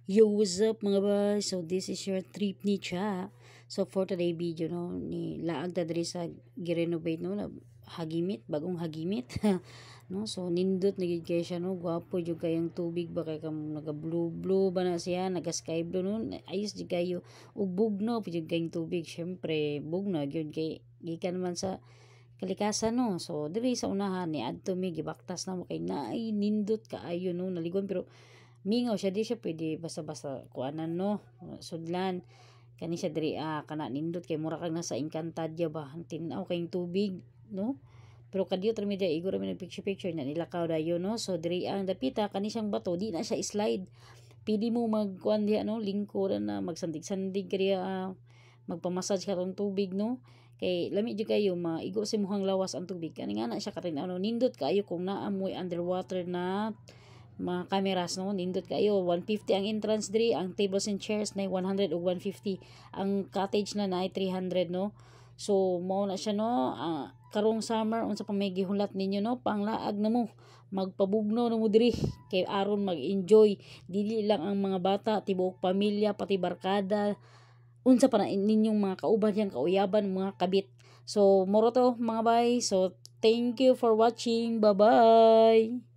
Yo, what's up mga bay? So this is your trip ni Cha. So for today video no ni laag ta diri sa girenovate no na hagimit, bagong hagimit. No, so nindot na gid kay siya no, gwapo jud kayang tubig ba kay kam naga blue blue ba na siya, naga sky blue no. Ayos jud kayo ug bugno jud kayong tubig. Syempre bugno gyud kay gikan man sa kalikasan no. So diri sa unahan ni adto mi gibaktas na mo kay naay nindot kaayo no naligon pero mingaw siya di siya pwede basta-basta kuanan no sudlan kani siya diri kana nindot kay mura kag nasa Encantadia ba tinaw kayong tubig no pero kadiyot ra mi diri igor mi picture na nilakaw dayo no so diri ang dapita kani siyang bato di na siya slide pili mo magkuan diha no lingkuran na magsandig-sandig kaya magpamassage ka tong tubig no kay lami jud kayo maigo sa muhang lawas ang tubig kani nga na siya katin ano nindot kayo kung naamoy underwater na mga cameras no nindot kayo 150 ang entrance diri ang tables and chairs na 100 ug 150 ang cottage na 300 no so mao na siya no karong summer unsa pa may gihulat ninyo no panglaag na mo magpabugno na mo diri kay aron mag-enjoy dili lang ang mga bata tibuok pamilya pati barkada unsa pa na ninyong mga kauban yang kauyaban mga kabit so moro to mga bay so thank you for watching bye bye